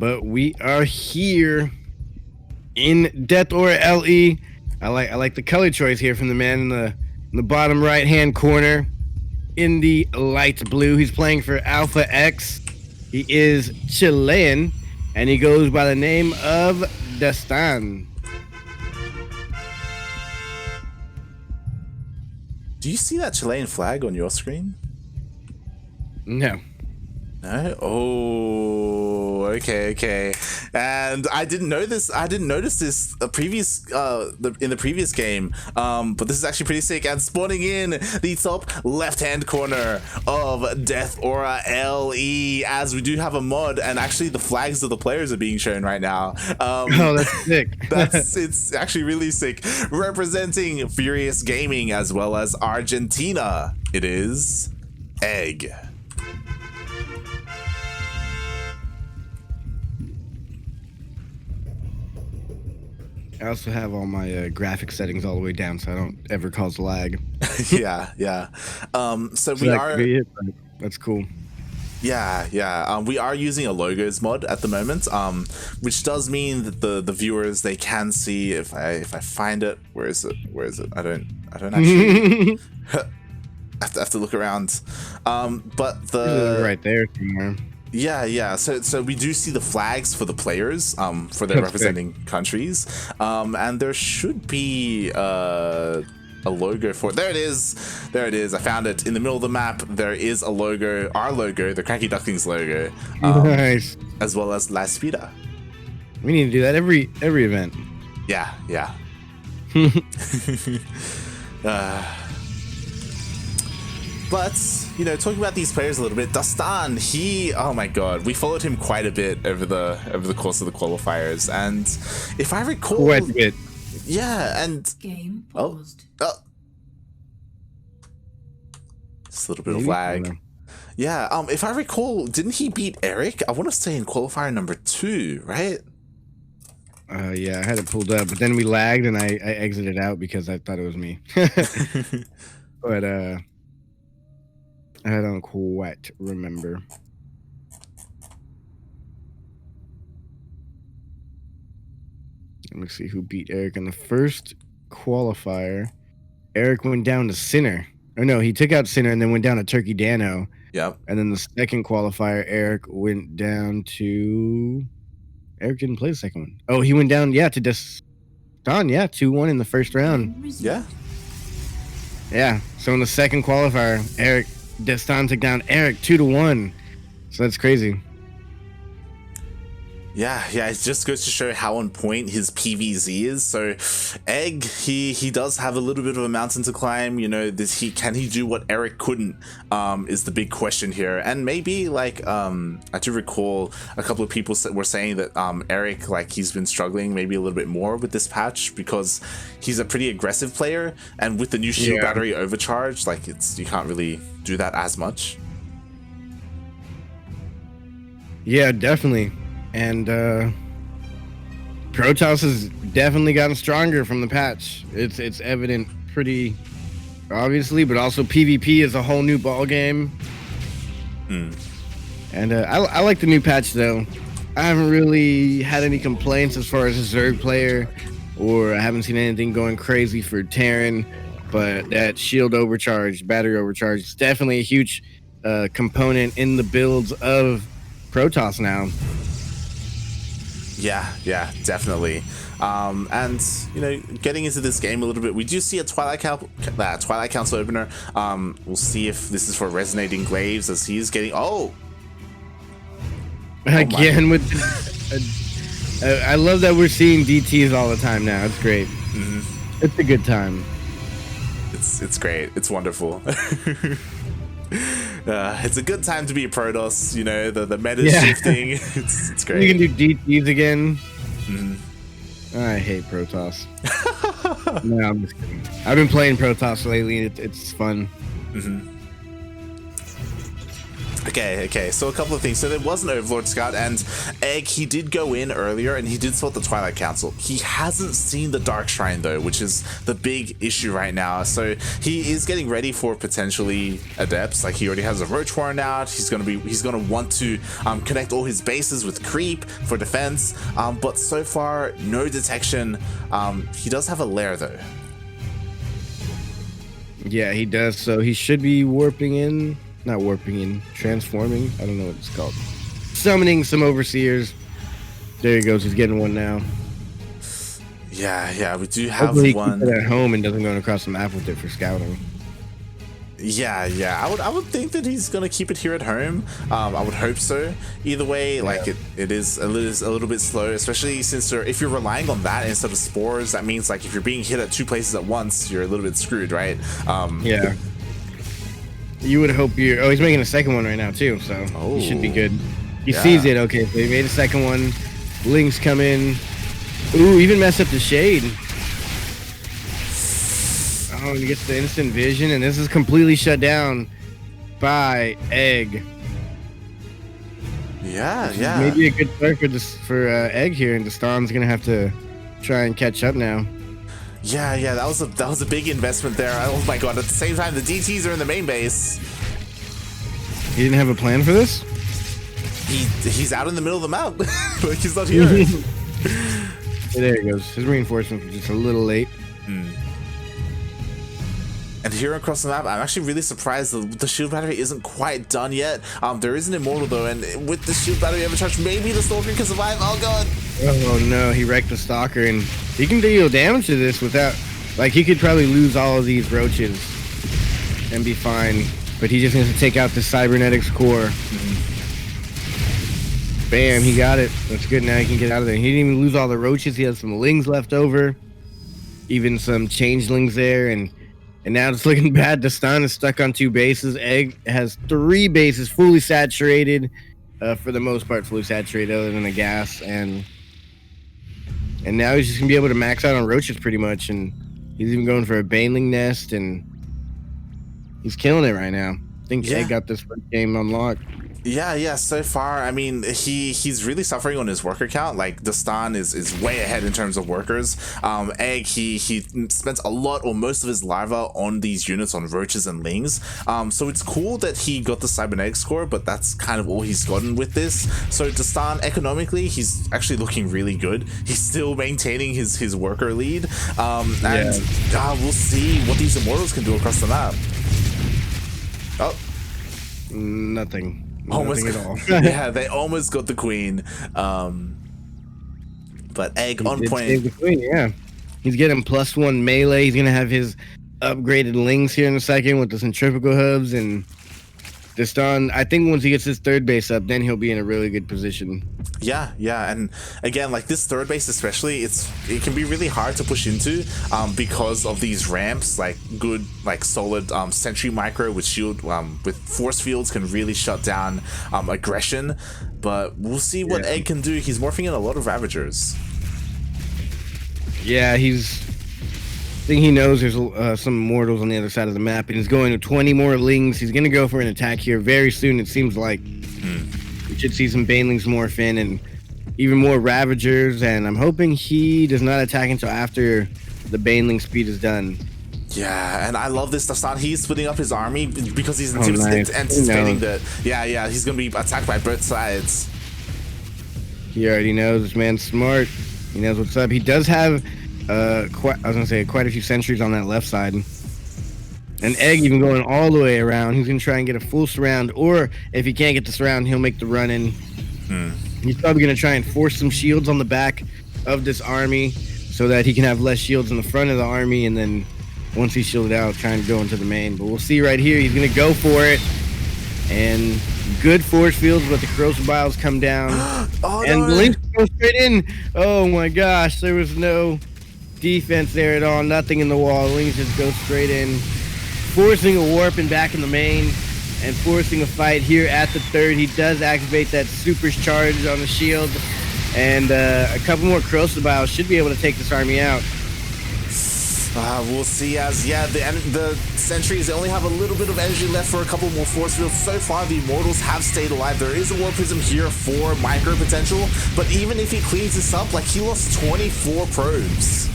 but we are here in Death or LE. I like the color choice here from the man in the bottom right hand corner in the light blue. He's playing for Alpha X. He is Chilean and he goes by the name of Dastan. Do you see that Chilean flag on your screen? No. No? Oh, okay. And I didn't know this. I didn't notice this in the previous game. But this is actually pretty sick. And spawning in the top left-hand corner of Death Aura LE, as we do have a mod, and actually the flags of the players are being shown right now. Oh, that's sick. It's actually really sick. Representing Furious Gaming as well as Argentina, it is Egg. I also have all my graphic settings all the way down, so I don't ever cause lag. yeah. So we are. That's cool. Yeah. We are using a logos mod at the moment, which does mean that the viewers, they can see if I find it. Where is it? I don't actually. I have to look around. But the right there somewhere. Yeah. So we do see the flags for the players, for their representing countries, and there should be a logo for it. There it is. I found it in the middle of the map. There is a logo, our logo, the CranKy Ducklings logo, nice, as well as Espira. We need to do that every event. Yeah. But, talking about these players a little bit, Dastan, oh my god, we followed him quite a bit over the course of the qualifiers, and if I recall, quite a bit. Yeah, and game paused. Just a little bit of lag. Yeah, if I recall, didn't he beat Eric? I want to say in qualifier number 2, right? Yeah, I had it pulled up, but then we lagged and I exited out because I thought it was me. But I don't quite remember. Let me see who beat Eric in the first qualifier. Eric went down to Sinner. Or no, he took out Sinner and then went down to Turkey Dano. Yep. And then the second qualifier, Eric went down to... Eric didn't play the second one. Oh, he went down, to Dastan, 2-1 in the first round. Yeah. Yeah, so in the second qualifier, Dastan took down Eric 2-1. So that's crazy. Yeah, it just goes to show how on point his PvZ is. So Egg, he does have a little bit of a mountain to climb. Can he do what Eric couldn't? Is the big question here. And maybe I do recall a couple of people were saying that Eric, he's been struggling maybe a little bit more with this patch because he's a pretty aggressive player, and with the new shield battery overcharged, you can't really do that as much. Yeah, definitely. And Protoss has definitely gotten stronger from the patch. It's evident pretty obviously, but also PvP is a whole new ball game. And I like the new patch though. I haven't really had any complaints as far as a Zerg player, or I haven't seen anything going crazy for Terran, but that shield overcharge, battery overcharge is definitely a huge component in the builds of Protoss now. Yeah, definitely. And getting into this game a little bit, we do see a Twilight Council opener. We'll see if this is for Resonating Glaives, as he's getting again with. I love that we're seeing DTs all the time now. It's great. Mm-hmm. It's a good time. It's great. It's wonderful. It's a good time to be a Protoss, the meta's shifting. It's great. You can do DTs again. I hate Protoss. No, I'm just kidding. I've been playing Protoss lately. It's fun. Okay. So a couple of things. So there was an Overlord Scout, and Egg, he did go in earlier, and he did spot the Twilight Council. He hasn't seen the Dark Shrine, though, which is the big issue right now. So he is getting ready for potentially Adepts. Like, he already has a Roach Warren out. He's gonna want to connect all his bases with Creep for defense. But so far, no detection. He does have a lair, though. Yeah, he does. So he should be warping in. Not warping in, transforming. I don't know what it's called. Summoning some overseers. There he goes. He's getting one now. Yeah, we do have Hopefully one. He keeps it at home and doesn't go across the map with it for scouting. Yeah. I would think that he's gonna keep it here at home. I would hope so. Either way, like it is a little bit slow, especially since if you're relying on that instead of spores. That means like if you're being hit at 2 places at once, you're a little bit screwed, right? Yeah. You would hope you're. Oh, he's making a second one right now too, so he should be good. He sees it. Okay, so he made a second one. Lings come in. Ooh, even messed up the shade. Oh, he gets the instant vision, and this is completely shut down by Egg. Yeah. Maybe a good start for Egg here, and Dastan's gonna have to try and catch up now. Yeah, that was a big investment there. Oh my god, at the same time the DTs are in the main base. He didn't have a plan for this? He's out in the middle of the map. Like, he's not here. There he goes. His reinforcements were just a little late. And here across the map, I'm actually really surprised the shield battery isn't quite done yet. There is an immortal though, and with the shield battery overcharged, maybe the Stalker can survive. Oh god. Oh no, he wrecked the Stalker, and he can deal damage to this without, like, he could probably lose all of these roaches and be fine, but he just needs to take out the Cybernetics core. Bam, he got it. That's good. Now he can get out of there. He didn't even lose all the roaches. He has some lings left over, even some changelings there, and now it's looking bad. Dastan is stuck on 2 bases. Egg has 3 bases fully saturated, for the most part fully saturated, other than the gas, and now he's just gonna be able to max out on roaches pretty much, and he's even going for a baneling nest, and he's killing it right now. I think Egg got this first game unlocked. Yeah, so far, I mean, he's really suffering on his worker count. Like, Dastan is way ahead in terms of workers. Egg, he spends a lot or most of his larva on these units on roaches and lings. So it's cool that he got the cybernetic score, but that's kind of all he's gotten with this. So Dastan, economically, he's actually looking really good. He's still maintaining his worker lead. And we'll see what these immortals can do across the map. Oh. Nothing. Almost at all. Yeah, they almost got the queen. But Egg on point. Save the queen, yeah. He's getting +1 melee. He's gonna have his upgraded lings here in a second with the centrifugal hubs, and Dastan, I think once he gets his 3rd base up, then he'll be in a really good position. Yeah, and again, like this 3rd base especially, it can be really hard to push into because of these ramps. Like good, like solid sentry micro with shield with force fields can really shut down aggression. But we'll see what Egg can do. He's morphing in a lot of Ravagers. Yeah, I think he knows there's some mortals on the other side of the map, and he's going to 20 more lings. He's going to go for an attack here very soon, it seems like. We should see some banelings morph in, and even more Ravagers, and I'm hoping he does not attack until after the baneling speed is done. Yeah, and I love this Dastan. He's splitting up his army because he's anticipating that. Yeah, he's going to be attacked by both sides. He already knows. This man's smart. He knows what's up. He does have quite a few sentries on that left side. And Egg even going all the way around. He's gonna try and get a full surround, or if he can't get the surround, he'll make the run in. He's probably gonna try and force some shields on the back of this army so that he can have less shields in the front of the army, and then once he's shielded out, try and go into the main. But we'll see right here. He's gonna go for it, and good force fields, but the corrosive biles come down. And the Lynx go straight in. Oh my gosh, there was no defense there at all. Nothing in the wall. Lynx just go straight in, forcing a warp and back in the main, and forcing a fight here at the 3rd. He does activate that supercharge on the shield, and a couple more corrosive biles should be able to take this army out. We'll see as, yeah, the sentries only have a little bit of energy left for a couple more force fields. So far, the Immortals have stayed alive. There is a War Prism here for micro potential, but even if he cleans this up, like, he lost 24 probes.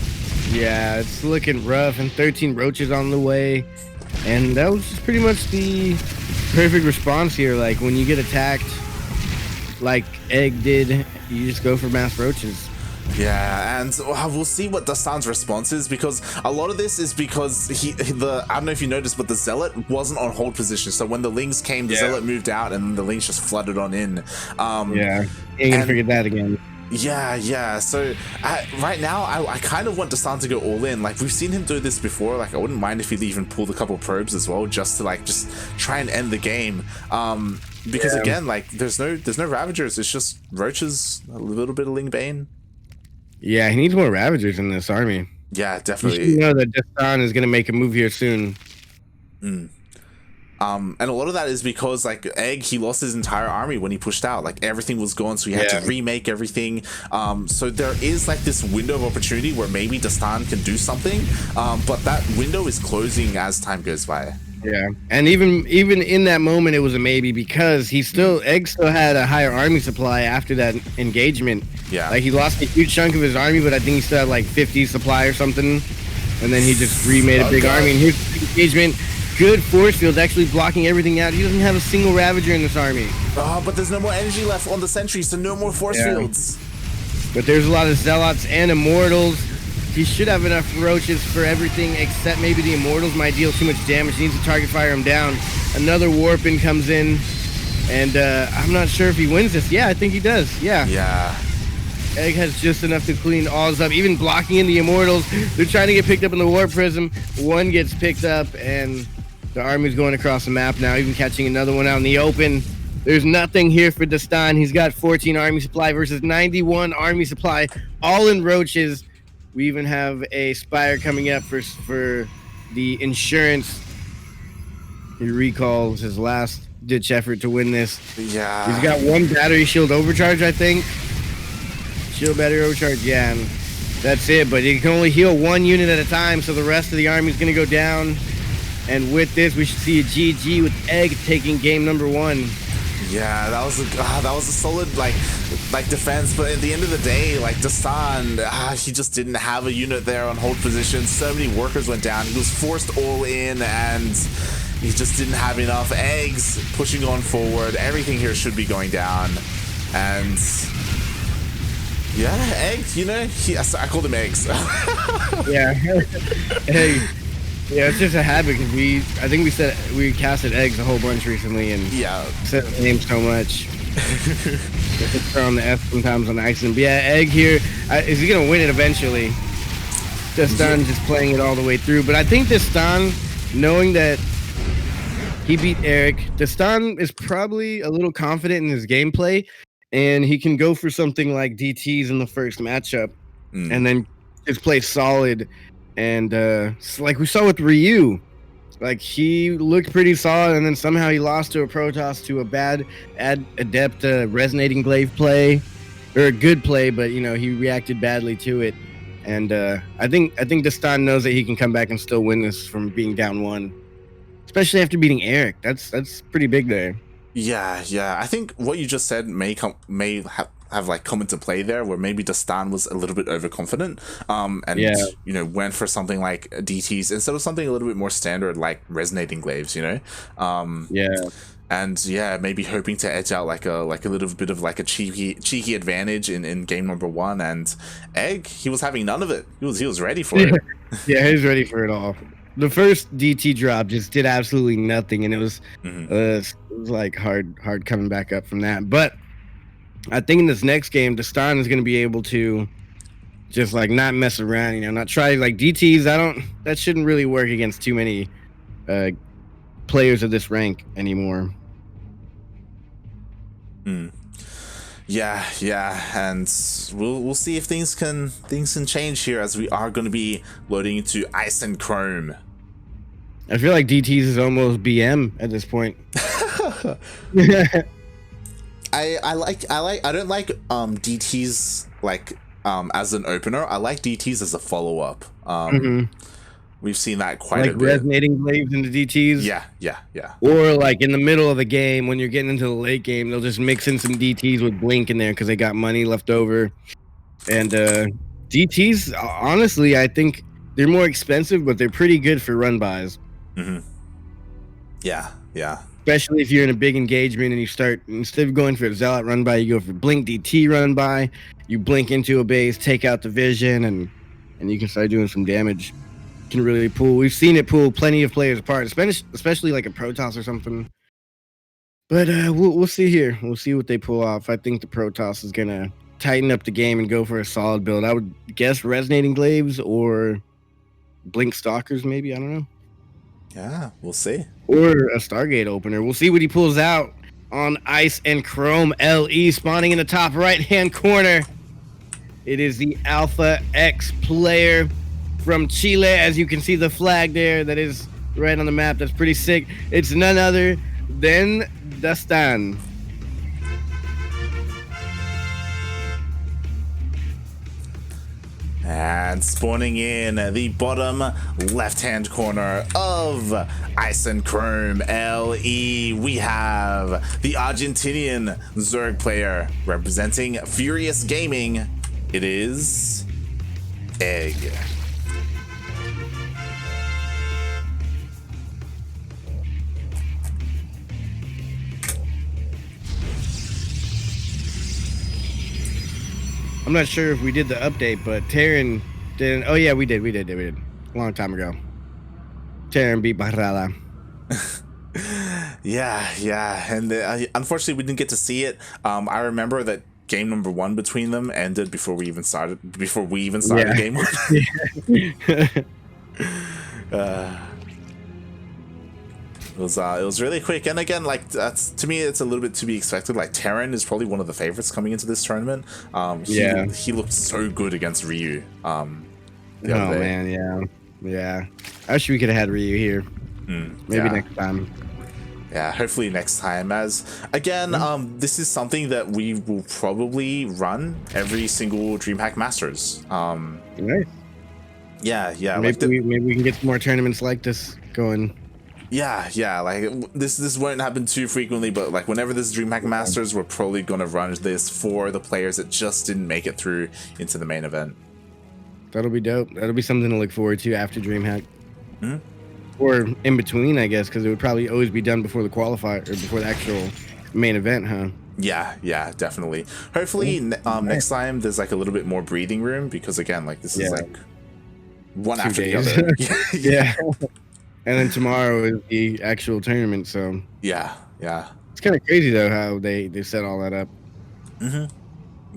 Yeah, it's looking rough, and 13 roaches on the way. And that was just pretty much the perfect response here. Like, when you get attacked, like Egg did, you just go for mass roaches. Yeah, and we'll see what Dastan's response is, because a lot of this is because I don't know if you noticed, but the Zealot wasn't on hold position. So when the Lings came, the Zealot moved out, and the Lings just flooded on in. Yeah, ain't gonna forget that again. Yeah. So right now, I kind of want Dastan to go all in. Like, we've seen him do this before. Like, I wouldn't mind if he'd even pulled a couple probes as well, just to just try and end the game. Because again, like, there's no Ravagers. It's just roaches, a little bit of Ling Bane. Yeah, he needs more Ravagers in this army. Yeah, definitely. You know that Dastan is gonna make a move here soon. And a lot of that is because, like, Egg, he lost his entire army when he pushed out. Like, everything was gone, so he had to remake everything. So there is, like, this window of opportunity where maybe Dastan can do something, but that window is closing as time goes by. Yeah, and even in that moment, it was a maybe, because Egg still had a higher army supply after that engagement. Yeah, like, he lost a huge chunk of his army, but I think he still had like 50 supply or something, and then he just remade a big army. And here's the engagement. Good force field, actually blocking everything out. He doesn't have a single Ravager in this army. Oh, but there's no more energy left on the sentries, so no more force fields. But there's a lot of Zealots and Immortals. He should have enough roaches for everything, except maybe the Immortals might deal too much damage. He needs to target fire him down. Another Warpin comes in, and I'm not sure if he wins this. Yeah, I think he does. Yeah. Egg has just enough to clean all this up, even blocking in the Immortals. They're trying to get picked up in the Warp Prism. One gets picked up, and the army's going across the map now, even catching another one out in the open. There's nothing here for Dastan. He's got 14 army supply versus 91 army supply, all in roaches. We even have a Spire coming up for the insurance. He recalls his last ditch effort to win this. Yeah. He's got one battery shield overcharge, I think. Shield battery overcharge, yeah. And that's it, but he can only heal one unit at a time, so the rest of the army is going to go down. And with this, we should see a GG with Egg taking game number 1. Yeah, that was a solid like defense, but at the end of the day, like, Dastan, he just didn't have a unit there on hold position. So many workers went down. He was forced all in, and he just didn't have enough. Eggs pushing on forward. Everything here should be going down, and yeah, Egg. You know, I called him Eggs. Yeah, hey. Yeah, it's just a habit, because I think we casted Eggs a whole bunch recently, and said the name so much. It's thrown the F sometimes on accident. But yeah, Egg here, is he gonna win it eventually? Dastan just playing it all the way through, but I think Dastan, knowing that he beat Eric, Dastan is probably a little confident in his gameplay, and he can go for something like DTs in the first matchup, and then just play solid. And like we saw with Ryu, like, he looked pretty solid, and then somehow he lost to a Protoss to a bad adept resonating glaive play, or a good play, but you know, he reacted badly to it. And I think Dastan knows that he can come back and still win this from being down 1, especially after beating Eric. That's pretty big there. Yeah. I think what you just said may have like come into play there, where maybe Dastan was a little bit overconfident, and you know, went for something like DTs instead of something a little bit more standard like resonating glaives, you know. And maybe hoping to edge out like a little bit of like a cheeky advantage in game number 1. And Egg, he was having none of it. He was ready for it. Yeah, he was ready for it all. The first DT drop just did absolutely nothing, and it was like hard coming back up from that. But I think in this next game, Dastan is going to be able to just like not mess around, you know, not try like DTs. That shouldn't really work against too many players of this rank anymore. Yeah, and we'll see if things can change here, as we are going to be loading into Ice and Chrome. I feel like DTs is almost BM at this point. I don't like DTs like as an opener. I like DTs as a follow-up. We've seen that quite a like bit. resonating glaives into DTs. Yeah. Or like in the middle of the game when you're getting into the late game, they'll just mix in some DTs with Blink in there because they got money left over. And DTs, honestly, I think they're more expensive, but they're pretty good for run buys. Yeah. Especially if you're in a big engagement and you start, instead of going for a Zealot run by, you go for Blink DT run by. You blink into a base, take out the vision, and you can start doing some damage. Can really pull. We've seen it pull plenty of players apart, especially like a Protoss or something. But we'll see here. We'll see what they pull off. I think the Protoss is gonna tighten up the game and go for a solid build. I would guess Resonating Glaives or Blink Stalkers, maybe. I don't know. Yeah, we'll see. Or a Stargate opener. We'll see what he pulls out on Ice and Chrome LE spawning in the top right-hand corner. It is the Alpha X player from Chile. As you can see the flag there that is right on the map. That's pretty sick. It's none other than Dastan. And spawning in the bottom left-hand corner of Ice and Chrome LE, we have the Argentinian Zerg player representing Furious Gaming. It is Egg. I'm not sure if we did the update, but Terran didn't. Oh yeah, we did. A long time ago. Terran beat Barrada. Yeah, and unfortunately we didn't get to see it. I remember that game number 1 between them ended before we even started game 1. It was really quick, and again, like, that's, to me, it's a little bit to be expected. Like, Terran is probably one of the favorites coming into this tournament. He looked so good against Ryu. Man, yeah. I wish we could have had Ryu here. Maybe next time. Yeah, hopefully next time. As again, this is something that we will probably run every single DreamHack Masters. Nice. Yeah. Maybe we can get some more tournaments like this going. Yeah, like this won't happen too frequently, but like whenever this DreamHack Masters, we're probably gonna run this for the players that just didn't make it through into the main event. That'll be dope. That'll be something to look forward to after DreamHack. Or in between, I guess, because it would probably always be done before the qualifier or before the actual main event, huh? Yeah, definitely. Hopefully, next time there's like a little bit more breathing room, because again, like this is like one 2 after days. the other. Yeah. And then tomorrow is the actual tournament, so yeah. It's kind of crazy though how they set all that up.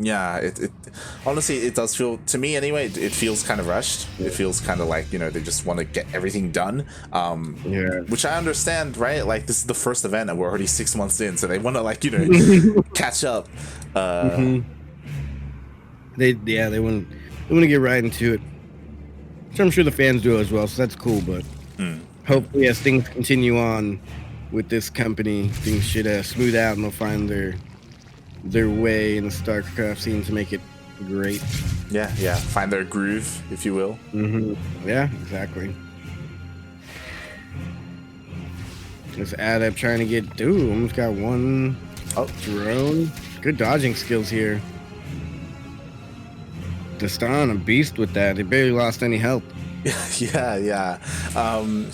Yeah, it honestly, it does feel, to me anyway, it feels kind of rushed. It feels kind of like, they just want to get everything done. Which I understand, right? Like, this is the first event and we're already 6 months in, so they want to, like, catch up. They want to get right into it. So I'm sure the fans do as well, so that's cool, but hopefully as things continue on with this company, things should smooth out and they'll find their way in the StarCraft scene to make it great. Yeah, find their groove, if you will. Yeah, exactly. This adept trying to get, almost got one drone. Good dodging skills here. Dastan, a beast with that. They barely lost any health. Yeah.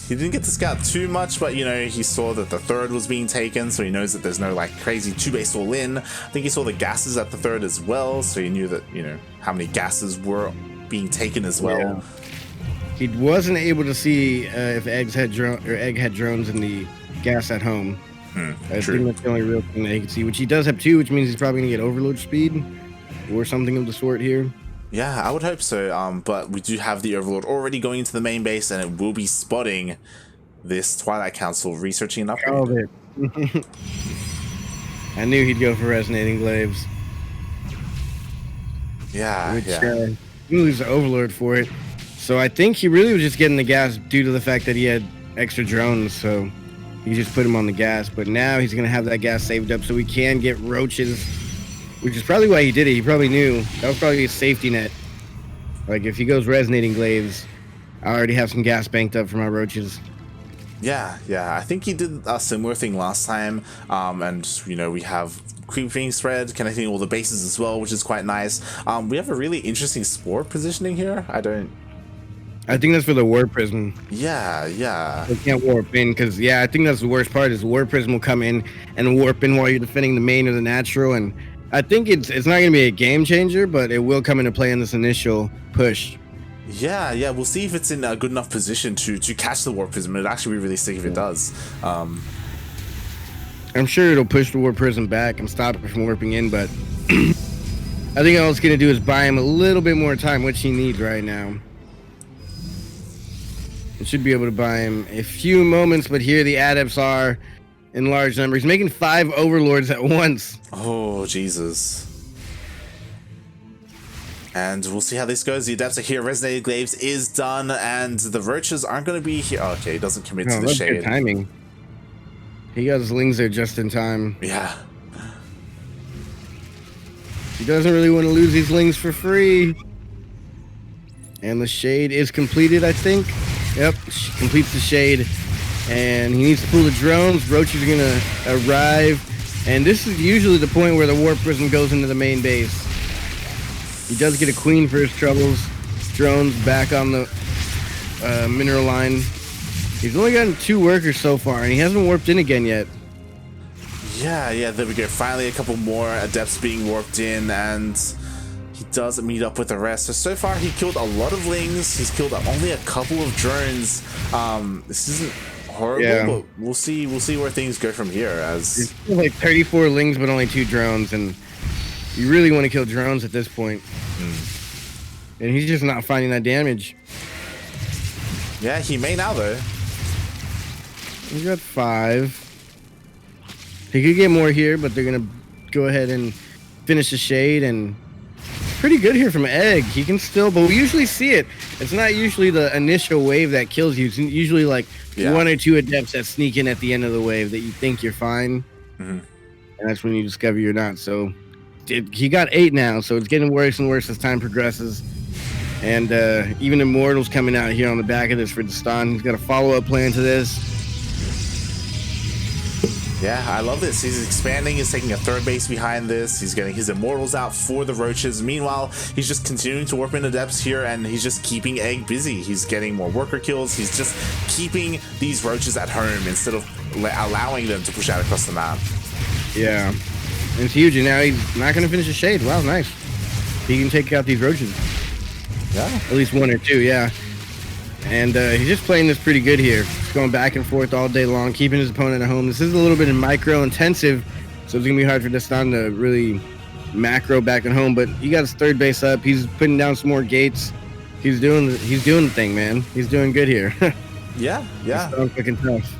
He didn't get to scout too much, but he saw that the third was being taken, so he knows that there's no like crazy 2-base all in. I think he saw the gases at the third as well, so he knew that how many gases were being taken as well. Yeah. He wasn't able to see if Egg had drones in the gas at home. I think that's the only real thing that he could see, which he does have 2, which means he's probably gonna get overload speed or something of the sort here. Yeah, I would hope so, but we do have the Overlord already going into the main base, and it will be spotting this Twilight Council researching an upgrade. I knew he'd go for Resonating Glaives. Yeah. He lose the Overlord for it. So I think he really was just getting the gas due to the fact that he had extra drones, so he just put him on the gas. But now he's going to have that gas saved up so we can get roaches, which is probably why he did it. He probably knew that was probably his safety net. Like, if he goes Resonating Glaives, I already have some gas banked up for my roaches. Yeah, I think he did a similar thing last time, and you know, we have creeping thread connecting all the bases as well, which is quite nice. We have a really interesting spore positioning here. I think that's for the warp prism. Yeah. They can't warp in because, yeah, I think that's the worst part is the warp prism will come in and warp in while you're defending the main or the natural, and I think it's not going to be a game changer, but it will come into play in this initial push. Yeah, we'll see if it's in a good enough position to catch the warp prism. It'd actually be really sick if it does. I'm sure it'll push the warp prism back and stop it from warping in, but I think all it's going to do is buy him a little bit more time, which he needs right now. It should be able to buy him a few moments, but here the adepts are in large numbers. He's making 5 overlords at once. Oh, Jesus. And we'll see how this goes. The adepts are here. Resonated Glaives is done, and the roaches aren't going to be here. Oh, okay, he doesn't commit to the that's shade. Good timing. He got his lings there just in time. Yeah. He doesn't really want to lose these lings for free. And the shade is completed, I think. Yep, completes the shade. And he needs to pull the drones. Roaches are going to arrive. And this is usually the point where the warp prism goes into the main base. He does get a queen for his troubles. Drones back on the mineral line. He's only gotten 2 workers so far, and he hasn't warped in again yet. Yeah, there we go. Finally, a couple more adepts being warped in, and he does meet up with the rest. So far, he killed a lot of lings. He's killed only a couple of drones. This isn't horrible, but we'll see where things go from here. As it's still like 34 lings, but only 2 drones, and you really want to kill drones at this point. And he's just not finding that damage. Yeah, he may now, though. He's got 5. He could get more here, but they're going to go ahead and finish the shade. And pretty good here from Egg. He can still, but we usually see it. It's not usually the initial wave that kills you. It's usually like 1 or 2 adepts that sneak in at the end of the wave that you think you're fine. And that's when you discover you're not. So he got 8 now, so it's getting worse and worse as time progresses. And even Immortal's coming out here on the back of this for Dastan. He's got a follow-up plan to this. Yeah, I love this. He's expanding. He's taking a 3rd base behind this. He's getting his Immortals out for the roaches. Meanwhile, he's just continuing to warp in adepts here, and he's just keeping Egg busy. He's getting more worker kills. He's just keeping these roaches at home instead of allowing them to push out across the map. Yeah. And it's huge, and now he's not going to finish the shade. Wow, nice. He can take out these roaches. Yeah. At least 1 or 2, yeah. And he's just playing this pretty good here. Just going back and forth all day long, keeping his opponent at home. This is a little bit micro-intensive, so it's going to be hard for Dastan to really macro back at home. But he got his 3rd base up. He's putting down some more gates. He's doing the thing, man. He's doing good here. Yeah. It's looking tough.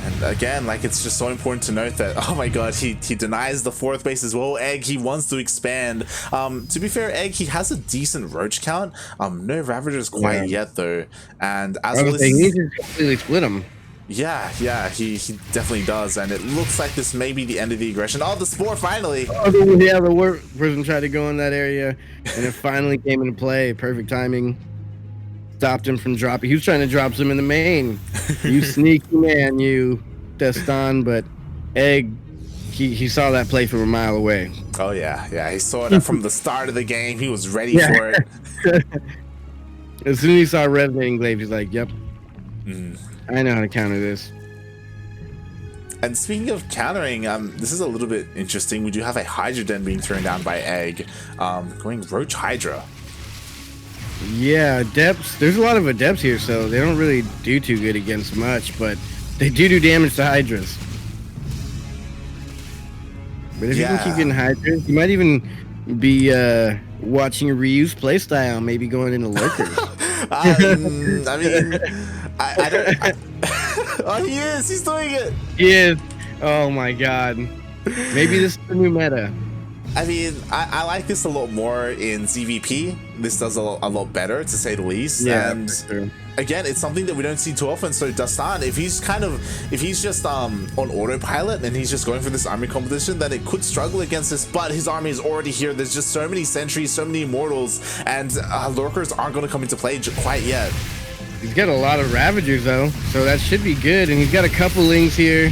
And again, like, it's just so important to note that, oh my god, he denies the 4th base as well. Egg, he wants to expand. To be fair, Egg, he has a decent roach count. No Ravagers quite yet, though. And as well as he needs to completely split them. Yeah, he definitely does. And it looks like this may be the end of the aggression. Oh, the spore finally! Oh, yeah, the warp prism tried to go in that area, and it finally came into play. Perfect timing. Stopped him from dropping. He was trying to drop some in the main. You sneaky man, you, Dastan. But Egg, he saw that play from a mile away. Oh yeah, he saw it from the start of the game. He was ready for it. As soon as he saw Resonating Glaive, he's like, "Yep, I know how to counter this." And speaking of countering, this is a little bit interesting. We do have a Hydra Den being thrown down by Egg, going Roach Hydra. Yeah, adepts. There's a lot of adepts here, so they don't really do too good against much, but they do damage to Hydras. But if you can keep getting Hydras, you might even be watching Ryu's playstyle, maybe going into Lurkers. I mean, I don't... Oh, he is! He's doing it! He is! Oh my god. Maybe this is the new meta. I mean, I like this a lot more in ZVP. This does a lot better, to say the least. Yeah, And for sure. again, it's something that we don't see too often. So Dastan, if he's just on autopilot and he's just going for this army competition, then it could struggle against this. But his army is already here. There's just so many sentries, so many immortals, and lurkers aren't going to come into play quite yet. He's got a lot of Ravagers though, so that should be good. And he's got a couple Lings here.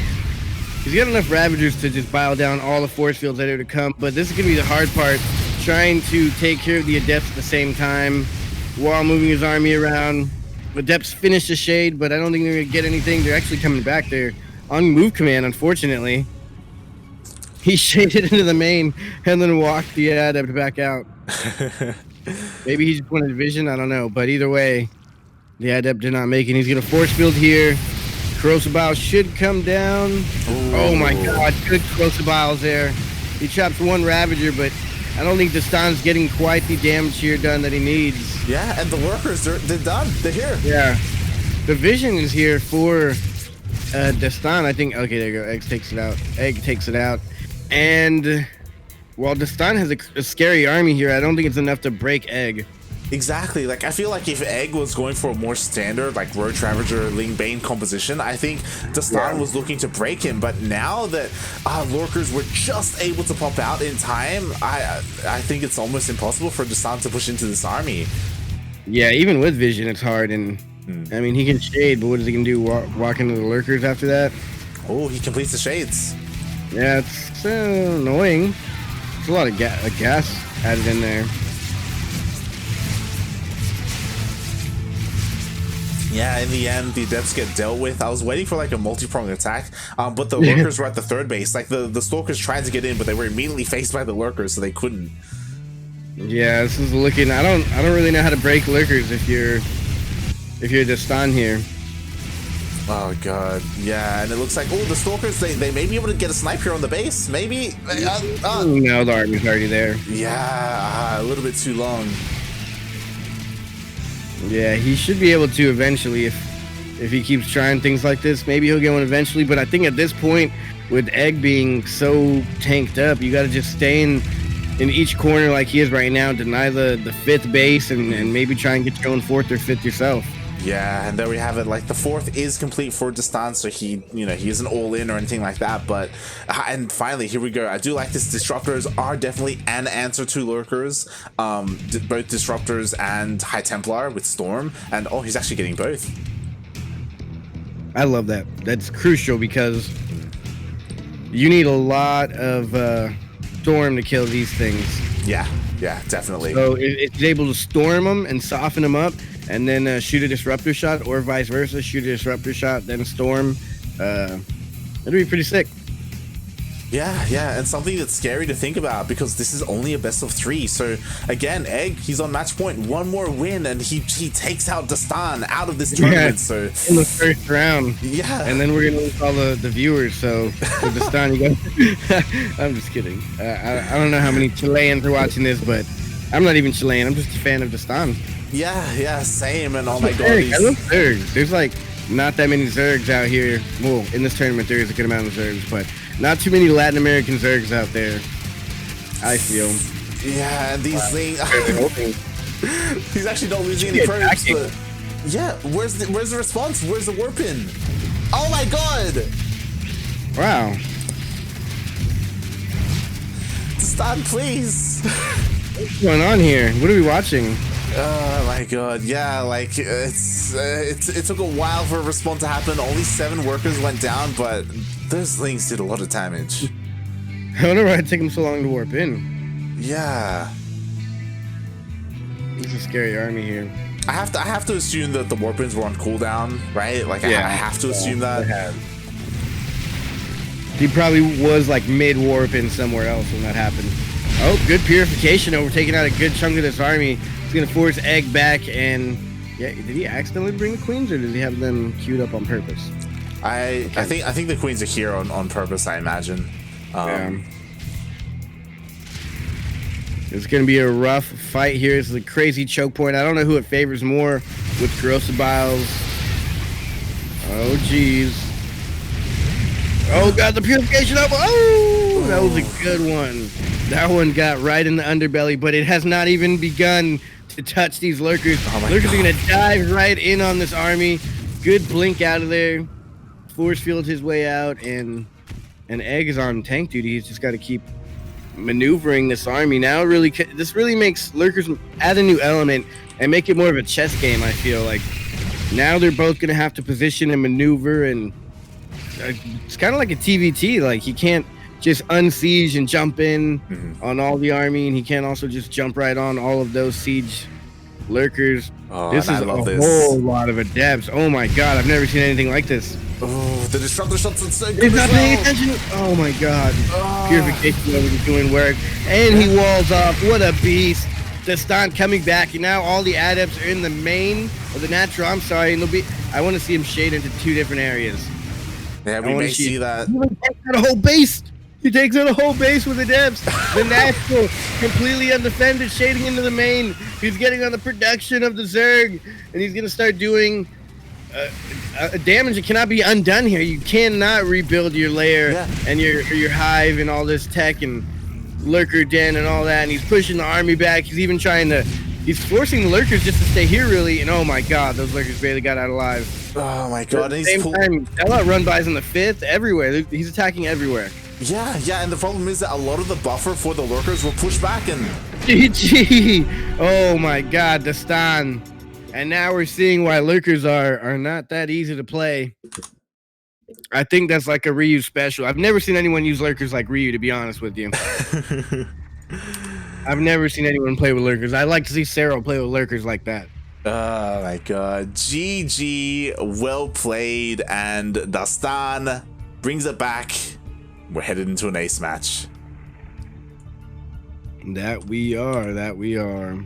He's got enough Ravagers to just bow down all the force fields that are to come. But this is gonna be the hard part, trying to take care of the Adepts at the same time while moving his army around. The Adepts finish the shade, but I don't think they're gonna get anything. They're actually coming back there on move command, unfortunately. He shaded into the main and then walked the Adept back out. Maybe he just wanted vision, I don't know. But either way, the Adept did not make it. He's gonna force field here. Corrosive Biles should come down. Ooh. Oh my god, good Corrosive Biles there. He chops one Ravager, but I don't think Dastan's getting quite the damage here done that he needs. Yeah, and the workers, they're done. They're here. Yeah. The vision is here for Dastan. I think, okay, there you go. Egg takes it out. And while Dastan has a scary army here, I don't think it's enough to break Egg. Exactly. Like, I feel like if Egg was going for a more standard, like, Roach Ravager, Ling Bane composition, I think Dastan was looking to break him. But now that lurkers were just able to pop out in time, I think it's almost impossible for Dastan to push into this army. Yeah, even with vision, it's hard. And I mean, he can shade, but what is he gonna do? Walk into the lurkers after that? Oh, he completes the shades. Yeah, it's annoying. There's a lot of gas added in there. Yeah, in the end, the Adepts get dealt with. I was waiting for like a multi-pronged attack, but the lurkers were at the third base. Like the Stalkers tried to get in, but they were immediately faced by the lurkers, so they couldn't. Yeah, this is looking. I don't really know how to break lurkers if you're Dastan here. Oh god, yeah, and it looks like the Stalkers they may be able to get a snipe here on the base, maybe. No, the army's already there. Yeah, a little bit too long. Yeah, he should be able to eventually if he keeps trying things like this. Maybe he'll get one eventually, but I think at this point, with Egg being so tanked up, you got to just stay in each corner like he is right now, deny the fifth base, and maybe try and get your own fourth or fifth yourself. Yeah, and there we have it. Like, the fourth is complete for Dastan, so he isn't all in or anything like that. But and finally, here we go. I do like this. Disruptors are definitely an answer to lurkers. Both Disruptors and High Templar with Storm, and he's actually getting both. I love that. That's crucial because you need a lot of Storm to kill these things. Yeah, definitely. So if he's able to storm them and soften them up, and then shoot a disruptor shot, or vice versa, shoot a disruptor shot, then storm, it'll be pretty sick. Yeah, and something that's scary to think about because this is only a best of 3. So again, Egg, he's on match point. One more win, and he takes out Dastan out of this tournament. Yeah, so in the first round. Yeah, and then we're gonna lose all the viewers. So for Dastan, you go. I'm just kidding. I don't know how many Chileans are watching this, but I'm not even Chilean. I'm just a fan of Dastan. Yeah, same. And oh my god, I love Zergs. There's like not that many Zergs out here. Well, in this tournament there is a good amount of Zergs, but not too many Latin American Zergs out there, I feel. Yeah, and these things. He's actually not losing any probes. But yeah, where's the response? Where's the warp in? Oh my god! Wow. Stop, please. What's going on here? What are we watching? Oh my god, yeah, like it took a while for a respawn to happen. Only 7 workers went down, but those things did a lot of damage. I wonder why it took them so long to warp in. Yeah. It's a scary army here. I have to assume that the warp-ins were on cooldown, right? Like, yeah, I have to assume that. He probably was like mid-warp-in somewhere else when that happened. Oh, good purification over taking out a good chunk of this army. He's gonna force Egg back, and yeah, did he accidentally bring the queens, or does he have them queued up on purpose? I think the queens are here on purpose, I imagine. Yeah. It's gonna be a rough fight here. This is a crazy choke point. I don't know who it favors more with Corrosive Biles. Oh jeez. Oh god, the purification up. Oh, that was a good one. That one got right in the underbelly, but it has not even begun to touch these lurkers. Lurkers are gonna dive right in on this army. Good blink out of there. Force field his way out, and Egg is on tank duty. He's just got to keep maneuvering this army. Now this really makes lurkers add a new element and make it more of a chess game. I feel like now they're both gonna have to position and maneuver, and it's kind of like a TVT. Like he can't just unsiege and jump in on all the army, and he can't also just jump right on all of those siege lurkers. This is a whole lot of adepts. Oh my god, I've never seen anything like this. Oh, the disruptor shots are so good. He's not paying attention. Oh my god. Purification level is doing work. And he walls off. What a beast. Dastan coming back, and now all the adepts are in the main, or the natural, I'm sorry, and I want to see him shade into 2 different areas. Yeah, we may see that. He takes out a whole base. He takes out a whole base with the depths. The natural, completely undefended, shading into the main. He's getting on the production of the Zerg, and he's going to start doing damage that cannot be undone here. You cannot rebuild your lair and your hive and all this tech and lurker den and all that, and he's pushing the army back. He's even he's forcing the lurkers just to stay here, really, and oh my god, those lurkers barely got out alive. Oh my god. At the same time, run bys in the 5th, everywhere. He's attacking everywhere. Yeah, and the problem is that a lot of the buffer for the lurkers will push back and... GG! Oh my god, Dastan. And now we're seeing why lurkers are not that easy to play. I think that's like a Ryu special. I've never seen anyone use lurkers like Ryu, to be honest with you. I've never seen anyone play with lurkers. I'd like to see Cero play with lurkers like that. Oh my god. GG, well played, and Dastan brings it back. We're headed into an ace match. That we are.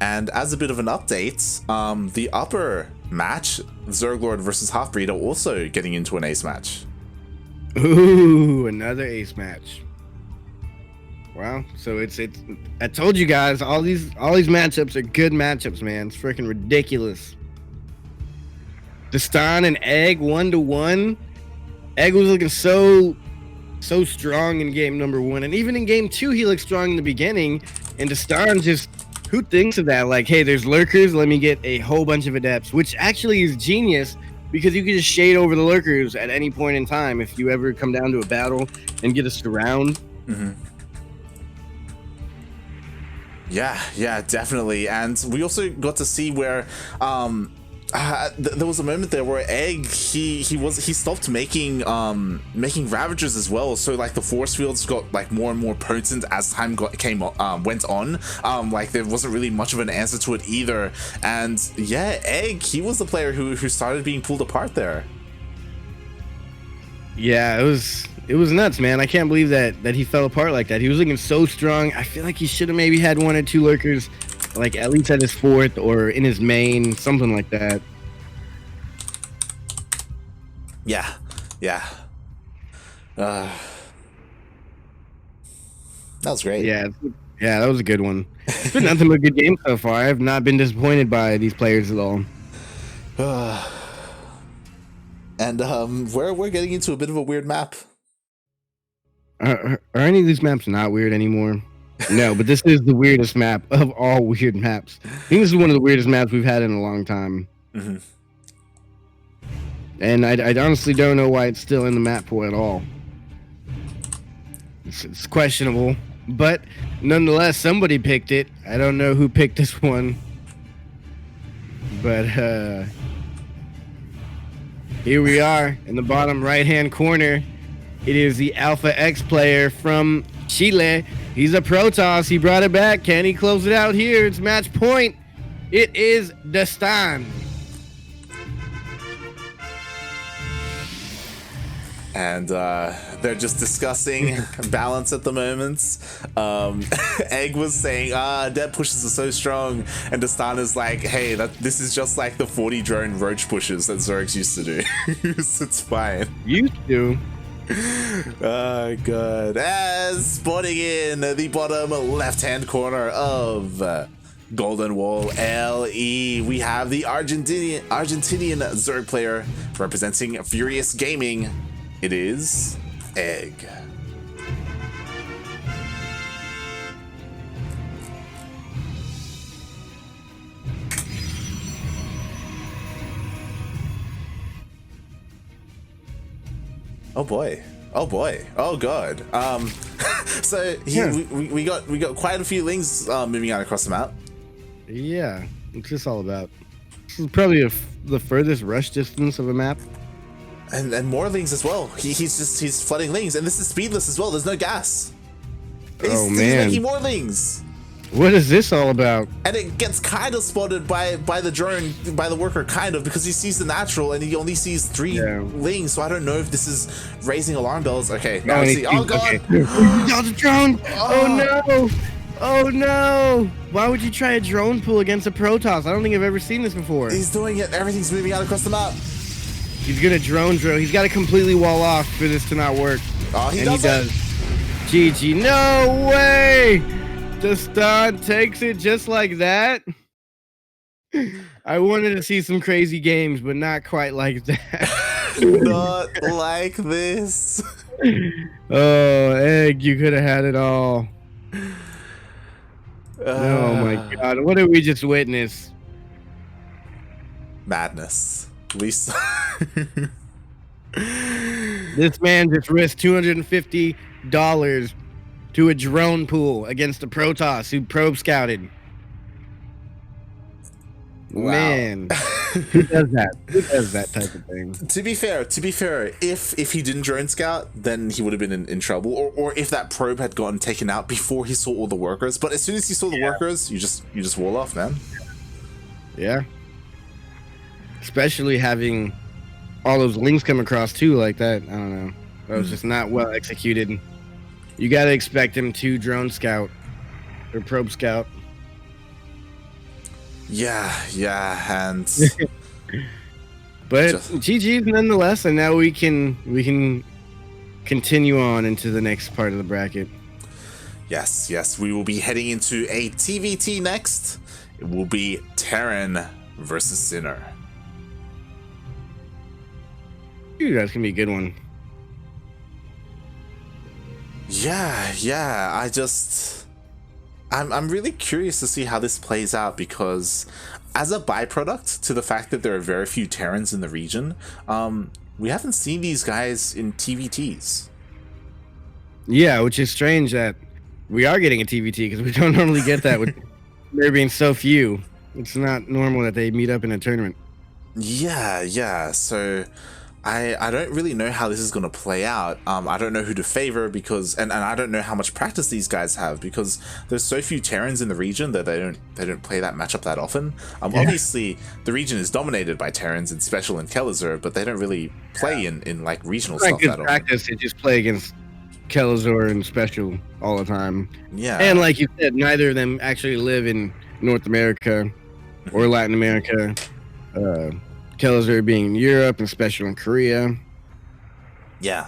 And as a bit of an update, the upper match, Zerglord versus Halfbreed, are also getting into an ace match. Ooh, another ace match. Wow, so it's I told you guys, all these matchups are good matchups, man. It's freaking ridiculous. Dastan and Egg 1-1. Egg was looking so strong in game number 1, and even in game 2 he looked strong in the beginning, and Dastan just, who thinks of that? Like, hey, there's lurkers, let me get a whole bunch of adepts, which actually is genius, because you can just shade over the lurkers at any point in time if you ever come down to a battle and get a surround. Yeah, definitely. And we also got to see where there was a moment there where Egg he stopped making Ravagers as well, so like the force fields got like more and more potent as time went on. Like there wasn't really much of an answer to it either, and yeah, Egg, he was the player who started being pulled apart there. Yeah, it was nuts, man. I can't believe that he fell apart like that. He was looking so strong. I feel like he should have maybe had 1 or 2 lurkers, like at least at his 4th or in his main, something like that. Yeah. That was great. Yeah, that was a good one. It's been nothing but good games so far. I have not been disappointed by these players at all. And we're getting into a bit of a weird map. Are any of these maps not weird anymore? No, but this is the weirdest map of all weird maps. I think this is one of the weirdest maps we've had in a long time. And I honestly don't know why it's still in the map pool at all. It's questionable, but nonetheless, somebody picked it. I don't know who picked this one, but here we are in the bottom right-hand corner. It is the Alpha X player from Chile. He's a Protoss. He brought it back. Can he close it out here? It's match point. It is Dastan. And they're just discussing balance at the moment. Egg was saying, dead pushes are so strong, and Dastan is like, hey, this is just like the 40 drone roach pushes that Zergs used to do. It's fine. Used to. Oh god. As spawning in the bottom left-hand corner of Golden Wall LE, we have the Argentinian Zerg player representing Furious Gaming. It is Egg. Oh boy. Oh boy. Oh god. So Yeah. we got quite a few lings moving out across the map. Yeah, what's this all about? This is probably the furthest rush distance of a map. And more lings as well. He's flooding lings, and this is speedless as well. There's no gas. Oh, He's man. making more lings. What is this all about? And it gets kind of spotted by the drone, by the worker, kind of, because he sees the natural and he only sees 3 lings. So I don't know if this is raising alarm bells. Okay, now I see. Oh god! Okay. Oh, the drone! Oh no! Oh no! Why would you try a drone pool against a Protoss? I don't think I've ever seen this before. He's doing it. Everything's moving out across the map. He's gonna drone drill. He's got to completely wall off for this to not work. Oh, he and does. He does. GG. No way! Dastan takes it just like that. I wanted to see some crazy games, but not quite like that. Not like this. Oh, Egg, you could have had it all. Oh my god, what did we just witness? Madness. Lisa. This man just risked $250 to a drone pool against a Protoss who probe scouted. Wow. Man, who does that? Who does that type of thing? To be fair, if he didn't drone scout, then he would have been in trouble, or if that probe had gotten taken out before he saw all the workers. But as soon as he saw the workers, you just wall off, man. Yeah. Especially having all those links come across too, like that. I don't know. That was just not well executed. You gotta expect him to drone scout or probe scout. Yeah, and but GG's nonetheless, and now we can continue on into the next part of the bracket. Yes, we will be heading into a TVT next. It will be Terran versus Sinner. Dude, that's gonna be a good one. Yeah, I'm really curious to see how this plays out, because as a byproduct to the fact that there are very few Terrans in the region, we haven't seen these guys in TVTs. Yeah, which is strange that we are getting a TVT, because we don't normally get that with there being so few. It's not normal that they meet up in a tournament. Yeah, so I don't really know how this is going to play out. I don't know who to favor, because and I don't know how much practice these guys have, because there's so few Terrans in the region that they don't play that matchup that often. Obviously the region is dominated by Terrans in Special and Kelazur, but they don't really play in like regional stuff that often. Practice, they just play against Kelazur and Special all the time. Yeah, and like you said, neither of them actually live in North America or Latin America. Mm-hmm. Kelazur being in Europe and Special in Korea. Yeah,